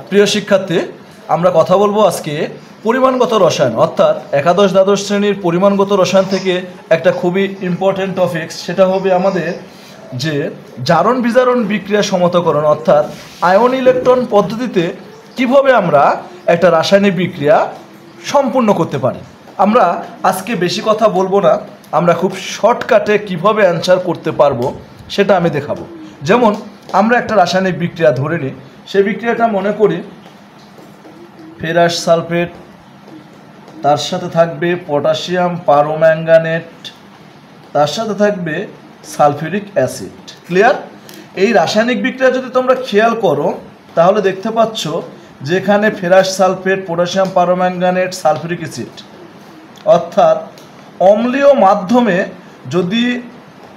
প্রিয় শিক্ষার্থী, আমরা কথা বলবো আজকে পরিমাণগত রসায়ন অর্থাৎ একাদশ দ্বাদশ শ্রেণীর পরিমাণগত রসায়ন থেকে একটা খুবই ইম্পর্টেন্ট টপিকস, সেটা হবে আমাদের যে জারণ বিজারণ বিক্রিয়া সমতাকরণ অর্থাৎ আয়ন ইলেকট্রন পদ্ধতিতে কিভাবে আমরা একটা রাসায়নিক বিক্রিয়া সম্পূর্ণ করতে পারি। আমরা আজকে বেশি কথা বলবো না, আমরা খুব শর্টকাটে কিভাবে অ্যান্সার করতে পারবো সেটা আমি দেখাবো। যেমন আমরা একটা রাসায়নিক বিক্রিয়া ধরে নিই, সেই বিক্রিয়াটা মনে করি ফেরাস সালফেট, তার সাথে থাকবে পটাশিয়াম পারম্যাঙ্গানেট, তার সাথে থাকবে সালফিউরিক অ্যাসিড। ক্লিয়ার? এই রাসায়নিক বিক্রিয়া যদি তোমরা খেয়াল করো তাহলে দেখতে পাচ্ছ যেখানে ferrous sulphate, potassium permanganate, sulphuric acid অর্থাৎ অম্লীয় মাধ্যমে যদি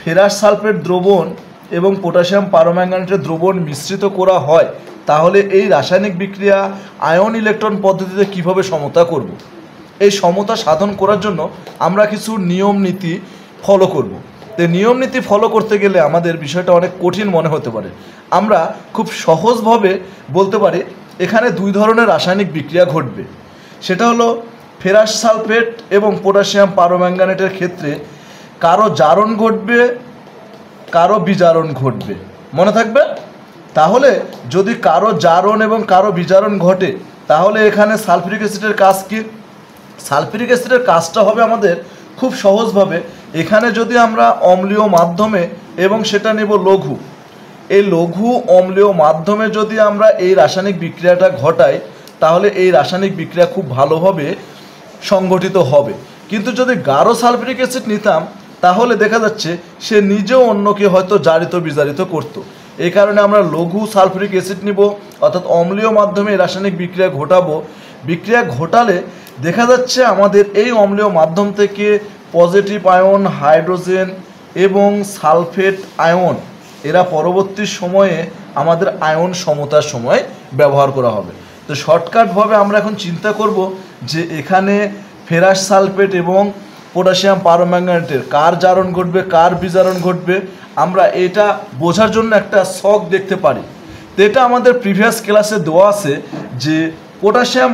ফেরাস সালফেট দ্রবণ এবং পটাশিয়াম পারম্যাঙ্গানেটের দ্রবণ মিশ্রিত করা হয় তাহলে এই রাসায়নিক বিক্রিয়া আয়ন ইলেকট্রন পদ্ধতিতে কিভাবে সমতা করব। এই সমতা সাধন করার জন্য আমরা কিছু নিয়ম নীতি ফলো করব। তো নিয়ম নীতি ফলো করতে গেলে আমাদের বিষয়টা অনেক কঠিন মনে হতে পারে। আমরা খুব সহজভাবে বলতে পারি এখানে দুই ধরনের রাসায়নিক বিক্রিয়া ঘটবে। সেটা হলো ফেরাস সালফেট এবং পটাশিয়াম পারম্যাঙ্গানেটের ক্ষেত্রে কারো জারণ ঘটবে, কারো বিজারণ ঘটবে, মনে থাকবে। তাহলে যদি কারো জারণ এবং কারো বিজারণ ঘটে তাহলে এখানে সালফিউরিক অ্যাসিডের কাজ কি? সালফিউরিক অ্যাসিডের কাজটা হবে আমাদের খুব সহজভাবে, এখানে যদি আমরা অম্লীয় মাধ্যমে এবং সেটা নেব লঘু, এই লঘু অম্লীয় মাধ্যমে যদি আমরা এই রাসায়নিক বিক্রিয়াটা ঘটাই তাহলে এই রাসায়নিক বিক্রিয়া খুব ভালোভাবে সংগঠিত হবে। কিন্তু যদি গাঢ় সালফিউরিক অ্যাসিড নিতাম তাহলে দেখা যাচ্ছে সে নিজেও অন্যকে হয়তো জারিত বিজারিত করত। এই কারণে আমরা লঘু সালফিউরিক অ্যাসিড নিব, অর্থাৎ অম্লীয় মাধ্যমে রাসায়নিক বিক্রিয়া ঘটাবো। বিক্রিয়া ঘটালে দেখা যাচ্ছে আমাদের এই অম্লীয় মাধ্যম থেকে পজিটিভ আয়ন, হাইড্রোজেন এবং সালফেট আয়ন এরা পরবর্তী সময়ে আমাদের আয়ন সমতার সময় ব্যবহার করা হবে। তো শর্টকাটভাবে আমরা এখন চিন্তা করব যে এখানে ফেরাস সালফেট এবং পটাশিয়াম পারম্যাঙ্গানেটের কার জারণ ঘটবে, কার বিজারণ ঘটবে, আমরা এটা বোঝার জন্য একটা ছক দেখতে পারি। তো এটা আমাদের প্রিভিয়াস ক্লাসে দেওয়া আছে যে পটাশিয়াম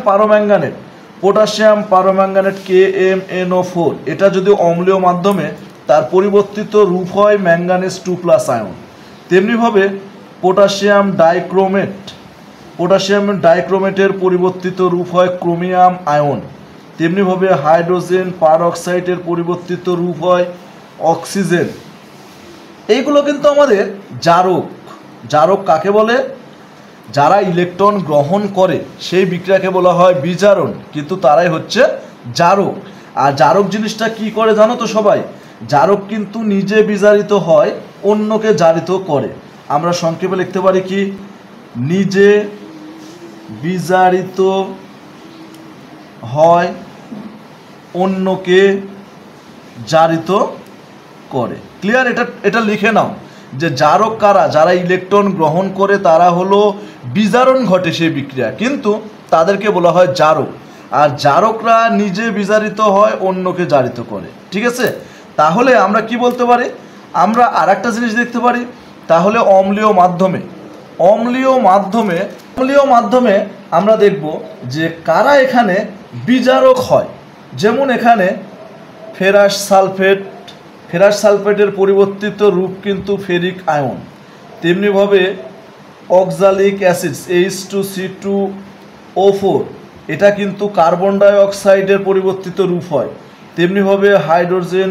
পারম্যাঙ্গানেট KMnO4 এটা যদি অম্লীয় মাধ্যমে তার পরিবর্তিত রূপ হয় ম্যাঙ্গানিজ 2+ আয়ন, তেমনিভাবে পটাশিয়াম ডাইক্রোমেটের পরিবর্তিত রূপ হয় ক্রোমিয়াম আয়ন, তেমনিভাবে হাইড্রোজেন পারঅক্সাইডের পরিবর্তিত রূপ হয় অক্সিজেন। এইগুলো কিন্তু আমাদের জারক। জারক কাকে বলে? যারা ইলেকট্রন গ্রহণ করে সেই বিক্রিয়াকে বলা হয় বিজারণ, কিন্তু তারাই হচ্ছে জারক। আর জারক জিনিসটা কি করে জানো তো সবাই? জারক কিন্তু নিজে বিজারিত হয়, অন্যকে জারিত করে। আমরা সংক্ষেপে লিখতে পারি কি? নিজে বিজারিত হয়, অন্যকে জারিত করে। ক্লিয়ার? এটা লিখে নাও যে জারক কারা? যারা ইলেকট্রন গ্রহণ করে তারা হলো বিজারণ ঘটে সেই বিক্রিয়া, কিন্তু তাদেরকে বলা হয় জারক। আর জারকরা নিজে বিজারিত হয়, অন্যকে জারিত করে। ঠিক আছে? তাহলে আমরা কি বলতে পারি? আমরা আর একটা জিনিস দেখতে পারি, তাহলে অম্লীয় মাধ্যমে আমরা দেখব যে কারা এখানে বিজারক হয়। যেমন এখানে ফেরাস সালফেটের পরিবর্তিত রূপ কিন্তু ফেরিক আয়ন, তেমনিভাবে অক্সালিক অ্যাসিড H2C2O4 এটা কিন্তু কার্বন ডাই অক্সাইডের পরিবর্তিত রূপ হয়, তেমনিভাবে হাইড্রোজেন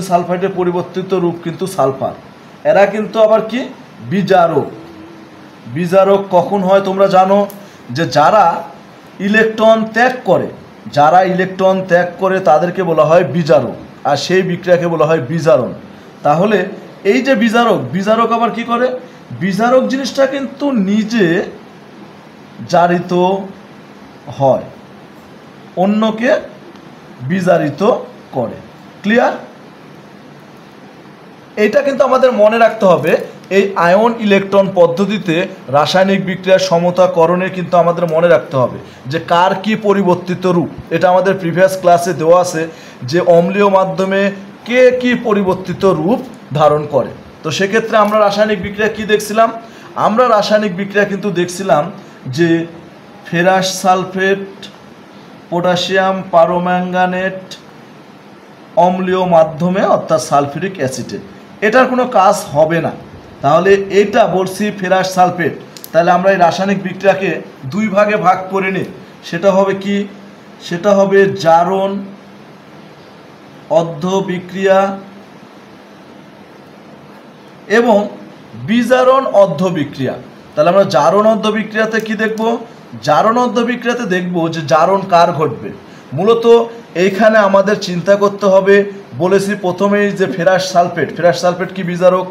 সালফাইডের পরিবর্তিত রূপ কিন্তু সালফার। এরা কিন্তু আবার কি? বিজারক কখন হয় তোমরা জানো? যে যারা ইলেকট্রন ত্যাগ করে তাদেরকে বলা হয় বিজারক, আর সেই বিক্রিয়াকে বলা হয় বিজারণ। তাহলে এই যে বিজারক আবার কি করে? বিজারক জিনিসটা কিন্তু নিজে জারিত হয়, অন্যকে বিজারিত করে। ক্লিয়ার? এটা কিন্তু আমাদের মনে রাখতে হবে। এই আয়ন ইলেকট্রন পদ্ধতিতে রাসায়নিক বিক্রিয়ার সমতাকরণে কিন্তু আমাদের মনে রাখতে হবে যে কার কি পরিবর্তিত রূপ। এটা আমাদের প্রিভিয়াস ক্লাসে দেওয়া আছে যে অম্লীয় মাধ্যমে কে কি পরিবর্তিত রূপ ধারণ করে। তো সেক্ষেত্রে আমরা রাসায়নিক বিক্রিয়া কি দেখছিলাম? আমরা রাসায়নিক বিক্রিয়া কিন্তু দেখছিলাম যে ফেরাস সালফেট পটাশিয়াম পারম্যাঙ্গানেট অম্লীয় মাধ্যমে অর্থাৎ সালফিউরিক অ্যাসিডে, এটার কোনো কাজ হবে না। তাহলে এটা বলছি ফেরাস সালফেট, তাহলে আমরা এই রাসায়নিক বিক্রিয়াকে দুই ভাগে ভাগ করে নিই। সেটা হবে কি, সেটা হবে জারণ অর্ধ বিক্রিয়া এবং বিজারণ অর্ধ বিক্রিয়া। তাহলে আমরা জারণ অর্ধ বিক্রিয়াতে কি দেখব, জারণ অর্ধ বিক্রিয়াতে দেখব যে জারণ কার ঘটবে। মূলত এইখানে আমাদের চিন্তা করতে হবে, বলেছি প্রথমেই যে ফেরাস সালফেট কি বিজারক,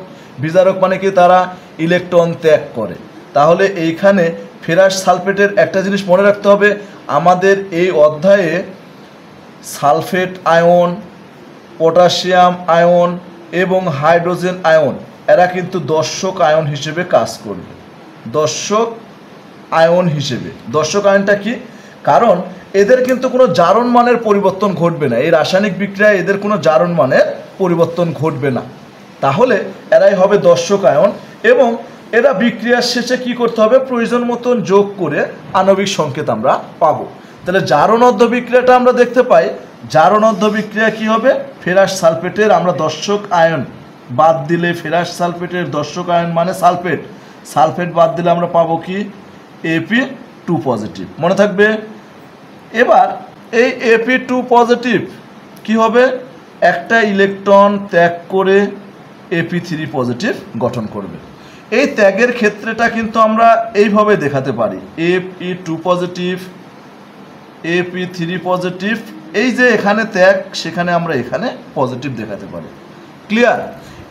বিজারক মানে কি তারা ইলেকট্রন ত্যাগ করে। তাহলে এইখানে ফেরাস সালফেটের একটা জিনিস মনে রাখতে হবে, আমাদের এই অধ্যায়ে সালফেট আয়ন, পটাশিয়াম আয়ন এবং হাইড্রোজেন আয়ন এরা কিন্তু দর্শক আয়ন হিসেবে কাজ করবে। দর্শক আয়ন হিসেবে, দর্শক আয়নটা কি, কারণ এদের কিন্তু কোনো জারণ মানের পরিবর্তন ঘটবে না, এই রাসায়নিক বিক্রিয়ায় এদের কোনো জারণ মানের পরিবর্তন ঘটবে না। তাহলে এরাই হবে দর্শক আয়ন এবং এরা বিক্রিয়ার শেষে কি করতে হবে, প্রয়োজন মতন যোগ করে আণবিক সংকেত আমরা পাবো। তাহলে জারণ অর্ধ বিক্রিয়াটা আমরা দেখতে পাই, জারণ অর্ধ বিক্রিয়া কি হবে, ফেরাস সালফেটের আমরা দর্শক আয়ন বাদ দিলে, ফেরাস সালফেটের দর্শক আয়ন মানে সালফেট, সালফেট বাদ দিলে আমরা পাবো কি Ap2 পজিটিভ, মনে থাকবে। এবার এই Ap2 পজিটিভ কি হবে, একটা ইলেকট্রন ত্যাগ করে Ap3 পজিটিভ গঠন করবে। এই ত্যাগের ক্ষেত্রেটা কিন্তু আমরা এইভাবে দেখাতে পারি, Fe2 পজিটিভ Ap3 পজিটিভ, এই যে এখানে ত্যাগ সেখানে আমরা এখানে পজিটিভ দেখাতে পারি। ক্লিয়ার?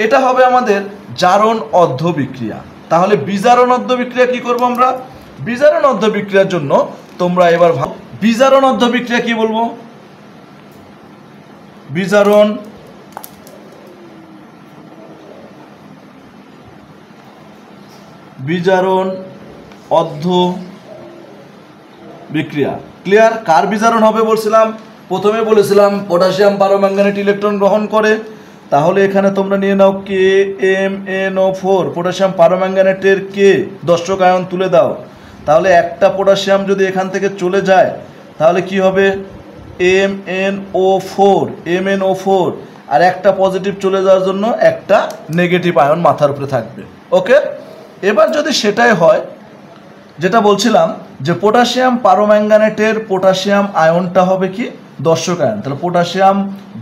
এটা হবে আমাদের জারণ অর্ধ বিক্রিয়া। তাহলে বিজারণ অর্ধ বিক্রিয়া কি করব আমরা, বিজারণ অর্ধ বিক্রিয়ার জন্য তোমরা এবার ভাব, বিজারণ অর্ধ বিক্রিয়া কি বলবো, বিজারণ বিজারণ অর্ধ বিক্রিয়া। ক্লিয়ার? কার বিজারণ হবে বলছিলাম, প্রথমে বলেছিলাম পটাশিয়াম পারম্যাঙ্গানেট ইলেকট্রন গ্রহণ করে। তাহলে এখানে তোমরা নিয়ে নাও KMnO4, পটাশিয়াম পারম্যাঙ্গানেটের কে দর্শক আয়ন তুলে দাও। তাহলে একটা পটাশিয়াম যদি এখান থেকে চলে যায় তাহলে কি হবে, MnO4 আর একটা পজিটিভ চলে যাওয়ার জন্য একটা নেগেটিভ আয়ন মাথার উপরে থাকবে। ওকে, এবার যদি সেটাই হয় যেটা বলছিলাম যে পটাশিয়াম পারম্যাঙ্গানেটের পটাশিয়াম আয়নটা হবে কি দর্শক আয়ন। তাহলে পটাশিয়াম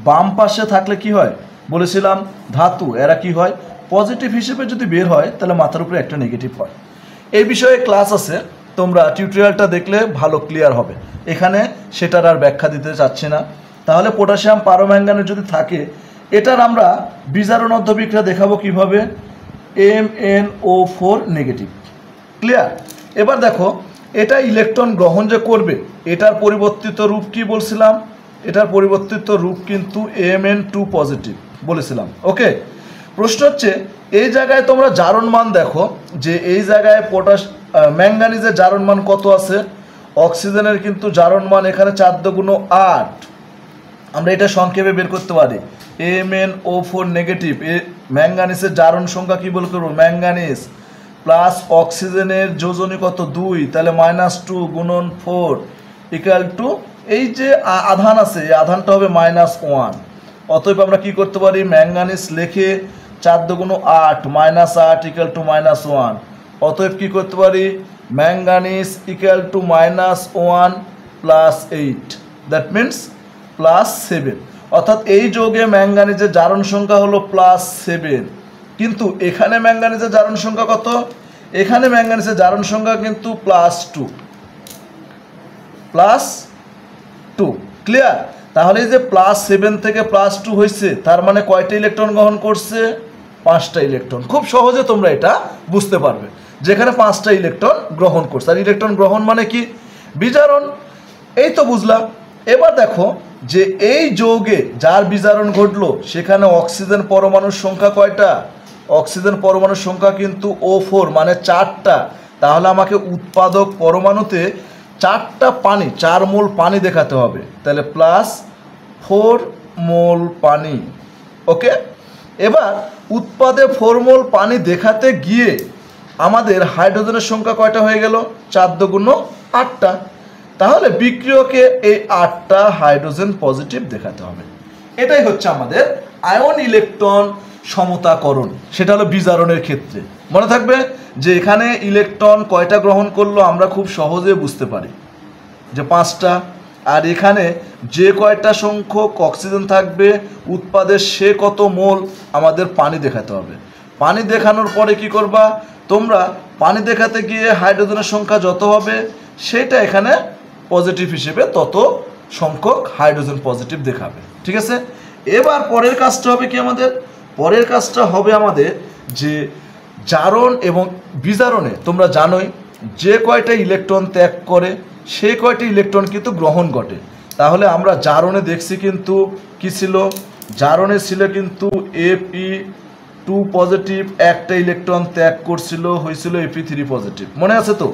বাম পাশে থাকলে কি হয় বলেছিলাম, ধাতু এরা কি হয় পজিটিভ হিসেবে যদি বের হয় তাহলে মাথার উপরে একটা নেগেটিভ হয়। এই বিষয়ে ক্লাস আছে, তোমরা টিউটোরিয়ালটা দেখলে ভালো ক্লিয়ার হবে, এখানে সেটার আর ব্যাখ্যা দিতে চাচ্ছি না। তাহলে পটাশিয়াম পারম্যাঙ্গানেট যদি থাকে, এটার আমরা বিজারণ অর্ধ বিক্রিয়া দেখাবো কিভাবে, MnO4 নেগেটিভ। ক্লিয়ার? এবার দেখো এটা ইলেকট্রন গ্রহণ যে করবে এটার পরিবর্তিত রূপ কি বলছিলাম, এটার পরিবর্তিত রূপ কিন্তু Mn2 পজিটিভ বলেছিলাম। ওকে, প্রশ্ন হচ্ছে এই জায়গায় তোমরা জারণ মান দেখো যে এই জায়গায় ম্যাঙ্গানিজের জারণ মান কত আছে, অক্সিজেনের কিন্তু জারণ মান এখানে 4 × 8, আমরা এটা সংক্ষেপে বের করতে পারি MnO4 নেগেটিভ। ম্যাঙ্গানিজের জারণ সংখ্যা কি বল করবো, ম্যাঙ্গানিজ প্লাস অক্সিজেনের যোজনী কত 2, তাহলে -2 × 4 = এই যে আধান আছে এই আধানটা হবে -1। অতএব আমরা কি করতে পারি, ম্যাঙ্গানিজ লিখে 4 × 8 -8 = -1। অতএব কি করতে পারি, ম্যাঙ্গানিজ = -1 + 8, দ্যাট মিনস +7। অর্থাৎ এই যৌগে ম্যাঙ্গানিজের জারণ সংখ্যা হলো +7, কিন্তু এখানে ম্যাঙ্গানিজের জারণ সংখ্যা কত, এখানে ম্যাঙ্গানিজের জারণ সংখ্যা কিন্তু +2। ক্লিয়ার? তাহলে এই যে +7 থেকে +2 হয়েছে, তার মানে কয়টা ইলেকট্রন গ্রহণ করছে, 5টা ইলেকট্রন। খুব সহজে তোমরা এটা বুঝতে পারবে, যেখানে 5টা ইলেকট্রন গ্রহণ করছে। আর ইলেকট্রন গ্রহণ মানে কি, বিজারণ। এই তো বুঝলাম। এবার দেখো যে এই যৌগে যার বিজারণ ঘটলো সেখানে অক্সিজেন পরমাণুর সংখ্যা কয়টা, অক্সিজেন পরমাণুর সংখ্যা কিন্তু O4 মানে 4টা। তাহলে আমাকে উৎপাদক পরমাণুতে 4টা পানি, 4 মোল পানি দেখাতে হবে, তাহলে +4 মোল পানি। ওকে, এবার উৎপাদে 4 মোল পানি দেখাতে গিয়ে আমাদের হাইড্রোজেনের সংখ্যা কয়টা হয়ে গেল? 4 দুগুণ 8টা। তাহলে বিক্রিয়কে এই 8টা হাইড্রোজেন পজিটিভ দেখাতে হবে। এটাই হচ্ছে আমাদের আয়ন ইলেকট্রন সমতাকরণ। সেটা হলো বিজারণের ক্ষেত্রে। মনে থাকবে যে এখানে ইলেকট্রন কয়টা গ্রহণ করলো আমরা খুব সহজে বুঝতে পারি যে 5টা। আর এখানে যে কয়টা সংখ্যক অক্সিজেন থাকবে উৎপাদের সে কত মোল আমাদের পানি দেখাতে হবে। পানি দেখানোর পরে কি করবা তোমরা? পানি দেখাতে গিয়ে হাইড্রোজেনের সংখ্যা যত হবে সেটা এখানে পজিটিভ হিসেবে তত সংখ্যক হাইড্রোজেন পজিটিভ দেখাবে। ঠিক আছে, এবার পরের কাজটা হবে কি আমাদের? পরের কাজটা হবে আমাদের যে জারণ এবং বিজারণে তোমরা জানোই যে কয়টা ইলেকট্রন ত্যাগ করে সেই কয়টা ইলেকট্রন কিন্তু গ্রহণ ঘটে। তাহলে আমরা জারণে দেখছি কিন্তু কি ছিল? জারণে ছিল কিন্তু Fe2 পজিটিভ, একটা ইলেকট্রন ত্যাগ করছিল, হয়েছিল Fe3 পজিটিভ। মনে আছে তো?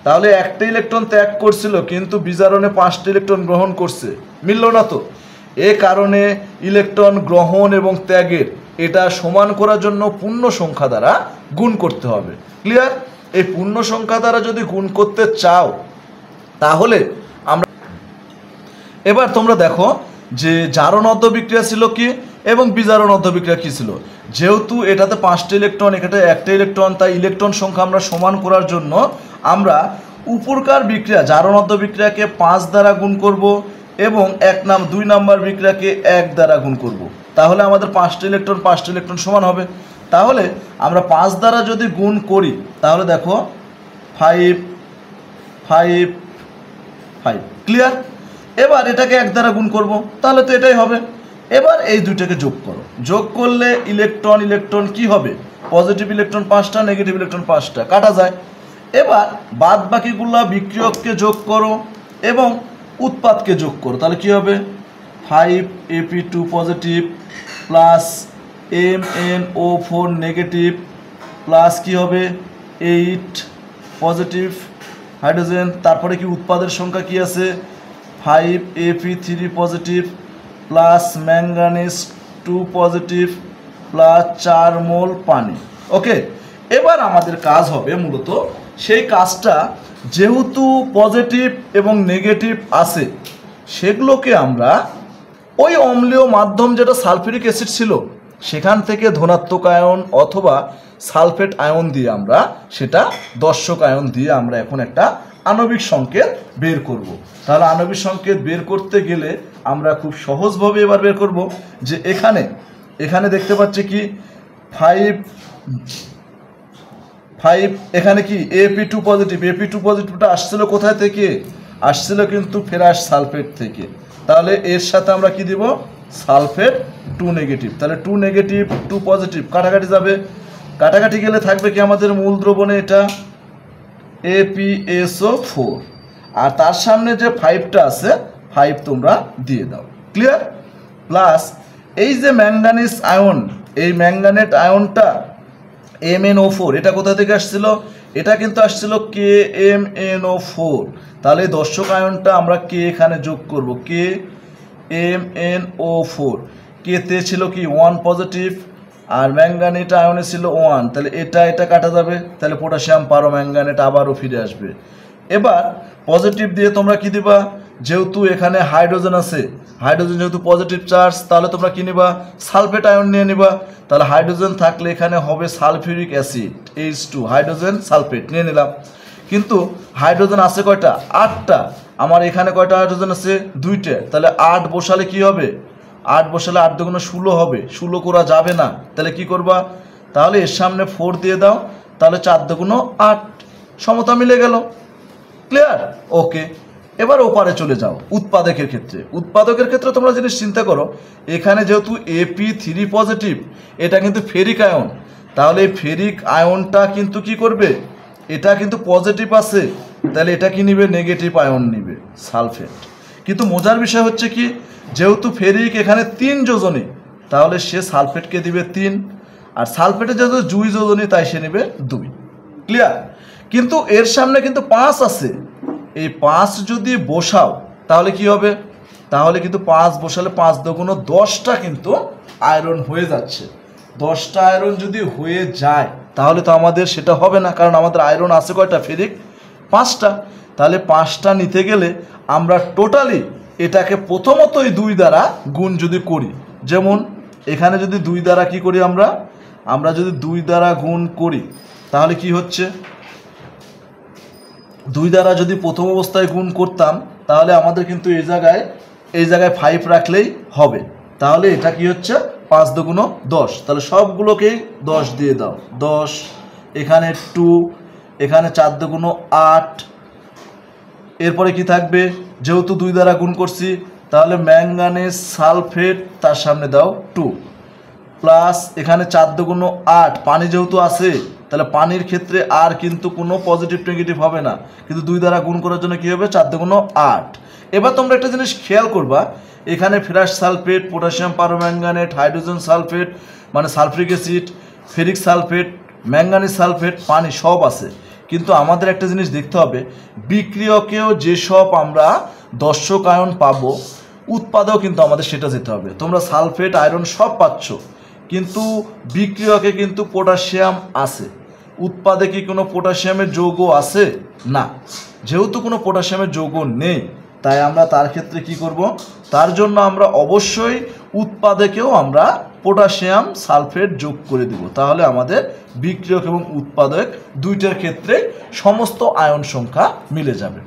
তাহলে একটা ইলেকট্রন ত্যাগ করছিল কিন্তু বিজারণে 5টা ইলেকট্রন গ্রহণ করছে, মিলল না তো? এ কারণে ইলেকট্রন গ্রহণ এবং ত্যাগের এটা সমান করার জন্য পূর্ণ সংখ্যা দ্বারা গুণ করতে হবে। ক্লিয়ার? এই পূর্ণ সংখ্যা দ্বারা যদি গুণ করতে চাও তাহলে আমরা এবার তোমরা দেখো যে জারণ অন্তঃবিক্রিয়া ছিল কি এবং বিজারণ অন্তঃবিক্রিয়া কি ছিল। যেহেতু এটাতে 5টা ইলেকট্রন, এখানে একটা ইলেকট্রন, তাই ইলেকট্রন সংখ্যা আমরা সমান করার জন্য আমরা উপরকার বিক্রিয়া জারণ অন্তঃবিক্রিয়াকে 5 দ্বারা গুণ করব এবং 2 নাম্বার বিক্রিয়াকে 1 দ্বারা গুণ করব। তাহলে আমাদের 5টা ইলেকট্রন সমান হবে। তাহলে আমরা 5 দ্বারা যদি গুণ করি তাহলে দেখো 5 5 5। ক্লিয়ার? এবার এটাকে 1 দ্বারা গুণ করব, তাহলে তো এটাই হবে। এবার এই দুইটাকে যোগ করো, যোগ করলে ইলেকট্রন কি হবে? পজিটিভ ইলেকট্রন 5টা, নেগেটিভ ইলেকট্রন 5টা, কাটা যায়। এবার বাদ বাকিগুলো বিক্রিয়ককে যোগ করো এবং উৎপাদকে যোগ করো, তাহলে কি হবে? 5Fe2 positive plus MnO4 negative plus কি হবে? 8 পজিটিভ হাইড্রোজেন। তারপরে কি উৎপাদের সংখ্যা কি আছে? 5Fe3 positive plus manganese 2 positive plus 4 মোল পানি। ওকে, এবার আমাদের কাজ হবে মূলত সেই কাজটা, যেহেতু পজিটিভ এবং নেগেটিভ আছে সেগুলোকে আমরা ওই অম্লীয় মাধ্যম যেটা সালফিউরিক অ্যাসিড ছিল সেখান থেকে ধনাত্মক আয়ন অথবা সালফেট আয়ন দিয়ে আমরা সেটা দর্শক আয়ন দিয়ে আমরা এখন একটা আণবিক সংকেত বের করব। তাহলে আণবিক সংকেত বের করতে গেলে আমরা খুব সহজভাবে এবার বের করব যে এখানে দেখতে পাচ্ছি কি 5 এখানে কি Fe2 পজিটিভ। Fe2 পজিটিভটা আসছিল কোথায় থেকে? আসছিল কিন্তু ফেরাস সালফেট থেকে। তাহলে এর সাথে আমরা কি দিব? Sulphate 2 negative. তাহলে 2 নেগেটিভ 2 পজিটিভ কাটাকাটি যাবে, কাটাকাটি গেলে থাকবে কি আমাদের মূল দ্রবণে এটা ApSO4, আর তার সামনে যে 5টা আছে 5 তোমরা দিয়ে দাও। ক্লিয়ার? প্লাস এই যে ম্যাঙ্গানিজ আয়ন, এই ম্যাঙ্গানেট আয়নটা MnO4, এটা কোথা থেকে আসছিল? এটা কিন্তু আসছিল KMnO4। তাহলে দর্শক আয়নটা আমরা কে এখানে যোগ করব, KMnO4। কেতে ছিল কি 1 পজিটিভ আর ম্যাঙ্গানেট আয়নে ছিল 1, তাহলে এটা কাটা যাবে, তাহলে পটাশিয়াম পারোম্যাঙ্গানেট আবারও ফিরে আসবে। এবার পজিটিভ দিয়ে তোমরা কি দিবা? যেহেতু এখানে হাইড্রোজেন আছে, হাইড্রোজেন যেহেতু পজিটিভ চার্জ, তাহলে তোমরা কি নিবা? সালফেট আয়ন নিয়ে নিবা। তাহলে হাইড্রোজেন থাকলে এখানে হবে sulphuric acid H2, hydrogen sulphate নিয়ে নিলাম। কিন্তু হাইড্রোজেন আছে কয়টা? 8টা। আমার এখানে কয়টা হাইড্রোজেন আছে? 2টে। তাহলে 8 বসালে কি হবে? 8 বসালে 8 দুগুণ 16 হবে, 16 করা যাবে না। তাহলে কি করবা? তাহলে এর সামনে 4 দিয়ে দাও, তাহলে 4 দুগুণ 8, সমতা মিলে গেল। ক্লিয়ার? ওকে, এবার ওপারে চলে যাও উৎপাদকের ক্ষেত্রে তোমরা জিনিস চিন্তা করো, এখানে যেহেতু Fe3 পজিটিভ, এটা কিন্তু ফেরিক আয়ন। তাহলে এই ফেরিক আয়নটা কিন্তু কি করবে? এটা কিন্তু পজিটিভ আছে, তাহলে এটা কি নিবে? নেগেটিভ আয়ন নিবে, সালফেট। কিন্তু মজার বিষয় হচ্ছে কি, যেহেতু ফেরিক এখানে 3 যোজনী, তাহলে সে সালফেটকে দিবে 3, আর সালফেটে যেহেতু 2 যোজনী তাই সে নেবে 2। ক্লিয়ার? কিন্তু এর সামনে কিন্তু 5 আছে, এই 5 যদি বসাও তাহলে কি হবে? তাহলে কিন্তু 5 বসালে 5 দুগুণ 10টা কিন্তু আয়রন হয়ে যাচ্ছে। 10টা আয়রন যদি হয়ে যায় তাহলে তো আমাদের সেটা হবে না, কারণ আমাদের আয়রন আছে কয়টা, ফেরিক 5টা। তাহলে 5টা নিতে গেলে আমরা টোটালি এটাকে প্রথমতই 2 দ্বারা গুণ যদি করি, যেমন এখানে যদি 2 দ্বারা কি করি আমরা যদি 2 দ্বারা গুণ করি তাহলে কি হচ্ছে, 2 দ্বারা যদি প্রথম অবস্থায় গুণ করতাম তাহলে আমাদের কিন্তু এই জায়গায় 5 রাখলেই হবে। তাহলে এটা কি হচ্ছে, 5 দুগুণ 10, তাহলে সবগুলোকেই 10 দিয়ে দাও, 10, এখানে 2, এখানে 4 দুগুণ 8, এরপরে কি থাকবে, যেহেতু 2 দ্বারা গুণ করছি তাহলে ম্যাঙ্গানেজ সালফেট তার সামনে দাও 2, প্লাস এখানে 4 দুগুণ 8, পানি যেহেতু আছে তাহলে পানির ক্ষেত্রে আর কিন্তু কোনো পজিটিভ নেগেটিভ হবে না, কিন্তু 2 দ্বারা গুণ করার জন্য কি হবে, 4 দুগুণ 8। এবার তোমরা একটা জিনিস খেয়াল করবা, এখানে ferrous sulphate, potassium permanganate, hydrogen sulphate মানে sulphuric acid, ferric sulphate, manganese sulphate, পানি সব আছে, কিন্তু আমাদের একটা জিনিস দেখতে হবে, বিক্রিয়কেও যেসব আমরা দর্শক আয়ন পাবো উৎপাদেও কিন্তু আমাদের সেটা যেতে হবে। তোমরা সালফেট আয়রন সব পাচ্ছ, কিন্তু বিক্রিয়কে কিন্তু পটাশিয়াম আছে, উৎপাদে কি কোনো পটাশিয়ামের যৌগ আছে না, যেহেতু কোনো পটাশিয়ামের যৌগ নেই তাই আমরা তার ক্ষেত্রে কি করব, তার জন্য আমরা অবশ্যই উৎপাদকেও আমরা পটাশিয়াম সালফেট যোগ করে দেব, তাহলে আমাদের বিক্রিয়ক এবং উৎপাদক দুইটার ক্ষেত্রে সমস্ত আয়ন সংখ্যা মিলে যাবে।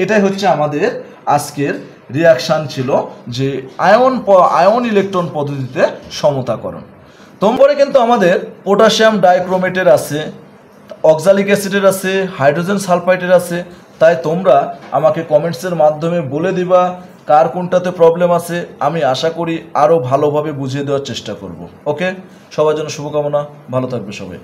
এটাই হচ্ছে আমাদের আজকের রিয়াকশান ছিল, যে আয়ন ইলেকট্রন পদ্ধতিতে সমতাকরণ। তোমরা কিন্তু আমাদের পটাশিয়াম ডাইক্রোমেটের আছে, অক্সালিক অ্যাসিডের আছে, হাইড্রোজেন সালফাইডের আছে, তাই তোমরা আমাকে কমেন্টসের মাধ্যমে বলে দিবা কার কোনটাতে প্রবলেম আছে, আমি আশা করি আরও ভালোভাবে বুঝিয়ে দেওয়ার চেষ্টা করব। ওকে, সবার জন্য শুভকামনা, ভালো থাকবে সবাই।